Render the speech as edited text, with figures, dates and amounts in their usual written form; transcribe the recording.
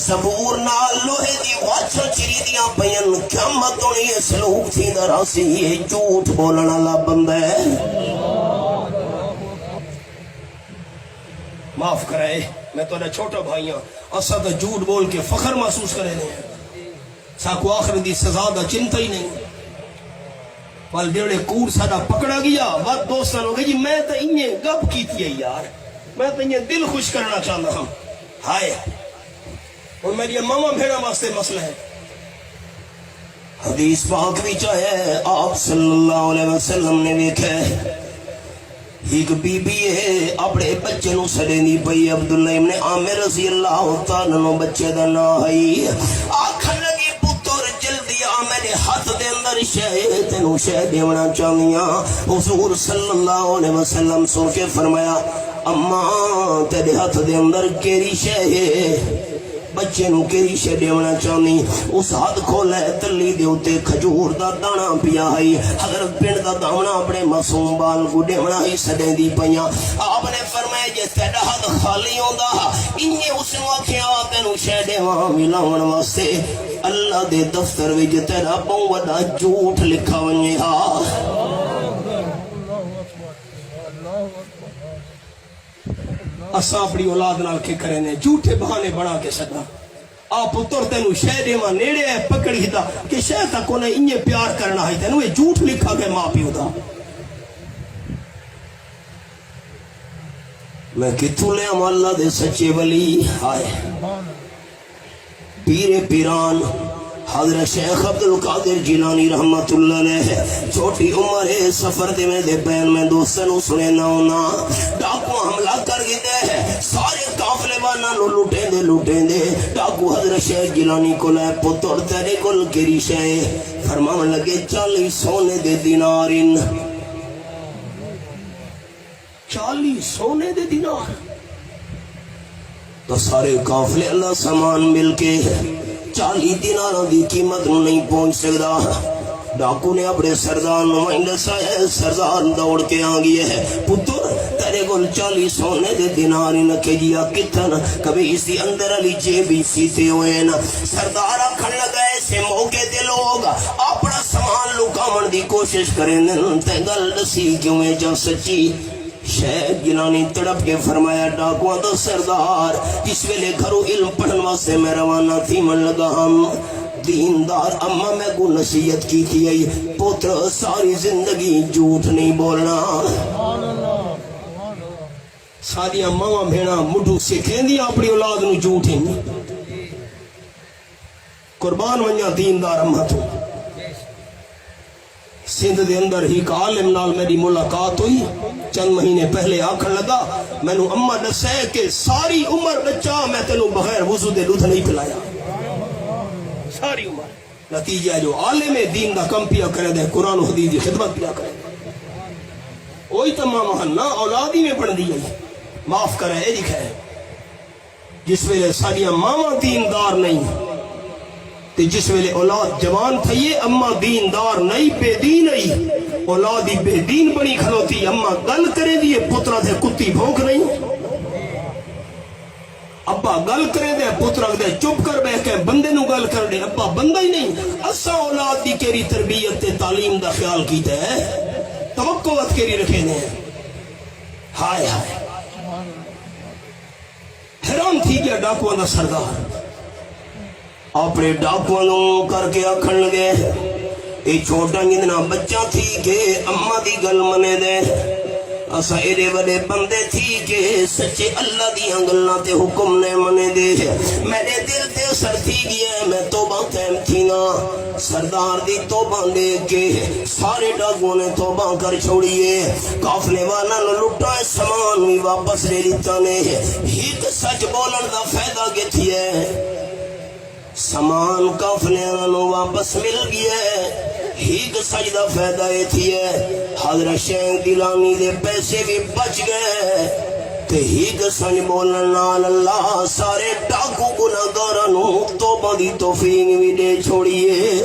زبور نال لوہے دی واچھا چری دیاں پین قیامت ہونی سلوک تھی دراسی یہ جھوٹ بولنا لا بندہ ہے. معاف کرے میں تو چھوٹا بھائی ہوں اسا تو جھوٹ بول کے فخر محسوس کرے نہیں ساکو آخر دی سزا دا چنتا ہی نہیں وال ڈیڑے کور ساڑا پکڑا گیا بات دوستان ہو گئی جی میں تو انہیں گپ کی تھی یار میں تو انہیں دل خوش کرنا چاہتا ہوں ہائے اور میری ماما بھیڑا واسطے مسئلہ ہے. حدیث پاک بھی چاہے آپ صلی اللہ علیہ وسلم نے دیکھے ایک بی بی ہے اپنے بچے نو سڑے نہیں پئی عبداللہ ابن عامر رضی اللہ تعالیٰ نو بچے دا نا ہے آکھن لگی پتر جلدی آ میں نے ہاتھ دے اندر شہ تینو شہ دیونا چاہیاں. حضور صلی اللہ علیہ وسلم سن کے فرمایا اماں تیرے ہاتھ دے اندر کیری شہ ہے بچے نو کیری شہ دیونا چاہنی. اس ہاتھ کھولا ہے تلی دے ہوتے کھجور دا دانا پیا ہے حضرت پنڈ دا دانا اپنے معصوم بال کو دیونا ہی سڑیں دی پیاں. آپ نے فرمایا جے تیرا ہاتھ خالی ہوندا انہیں اس نو آکھیا تینو شہ دیواں ملاون واسطے اللہ دے دفتر وچ تیرا بہت وڈا جھوٹ لکھا ونجے ہا. اسا اپنی اولاد نال کے کرے نے جھوٹے بہانے بنا کے سدا آ پتر تینو شہ دیواں نیڑے ہے پکڑی دا کہ شہ تک انہیں انہیں پیار کرنا ہے تینو یہ جھوٹ لکھا گئے ماں پیو دا. میں کتھوں لے ہم اللہ دے سچے ولی آئے پیر پیران حضرت شیخ عبدالقادر جیلانی رحمت اللہ علیہ چھوٹی عمر ہے سفر دے میں دے بین میں دوستنوں سنے نہ ہونا ڈاکو حملہ کر گئے دے سارے کافلے وانا نو لوٹیں دے ڈاکو حضرت شیخ جیلانی کو لے پتر تیرے کل گری شے فرمان لگے 40 سونے دے دینارن 40 سونے دے دینار تو سارے کافلے اللہ سامان مل کے 40 دیناروں دی قیمت نہیں پہنچ سکتا. ڈاکو نے اپنے سردار نمائندہ سائے سردار دوڑ کے آگئے ہے پتر تیرے کل 40 سونے دے دیناری نکے جیا کتن کبھی اس دی اندر علی جیبی سیتے ہوئے نا. سردار آکھن لگا ایسے موقع دے لوگ اپنا سامان لکامن دی کوشش کریں تے گل دسی کیوں ہے جا سچی. شیخ جیلانی تڑپ کے فرمایا ڈاکواں دا سردار جس ویلے گھروں علم پڑھن واسطے میں روانہ تھی من لگا ہم دیندار اما میں کو نصیحت کی تھی پتر ساری زندگی جھوٹ نہیں بولنا. ساری اماں بھیڑا مڈو سکھیں دی اپنی اولاد نو جھوٹ ہی قربان ونجا دیندار اما تو. سندھ دے اندر ہی عالم نال میری ملاقات ہوئی چند مہینے پہلے آکھن لگا میں نو اماں دسے کہ ساری عمر بچہ میں تینوں بغیر وضو دے دودھ نہیں پلایا ساری عمر. نتیجہ جو عالم دین دا کم پیا کرے دے قرآن و حدیث دی خدمت پیا کرے وہی تمام محلہ اولادی میں پڑھ دی گئی. معاف کرے اے دکھائے جس ویلے ساری ماما دیندار نہیں تے جس ویلے اولاد جوان تھئیے اما دیندار نہیں بے دین نہیں اولادی بے دین بنی کھلوتی اما گل کرے دیئے پترہ دے کتی بھونک نہیں ابا گل کرے دے پترہ دے چپ کر بے کہ بندے نو گل کر دے ابا بندہ ہی نہیں. اسا اولاد دی کیری تربیت تے تعلیم دا خیال کیتا ہے توقعات کیری رکھے دے ہائے ہائے. حیران تھی گیا ڈاکوان دا سردار اپنے ڈاکوانوں کر کے آکھن لگے اے چھوٹا جتنا بچہ تھی کہ اماں دی گل منے دے اسا ایڈے بڑے بندے تھی کہ سچے اللہ دی گلاں تے حکم نے منے دے. میرے دل تے اثر تھی گیا میں توبہ تیم تھی نا سردار دی توبہ دے کے سارے ڈاکووں نے توبہ کر چھوڑیے قافلے والا نو لٹا سامان بھی واپس لے لیتا نے ہیک سچ بولن دا فائدہ کے تھی ہے سامان قافلے نو واپس مل گیا ہیک سجدہ فائدہ یہ تھی ہے حضرت شیخ جیلانی دے پیسے بھی بچ گئے تے ہیک سچ بولن نال اللہ سارے ڈاکو گناہگاراں نو توبہ دی توفیق بھی دے چھوڑیے.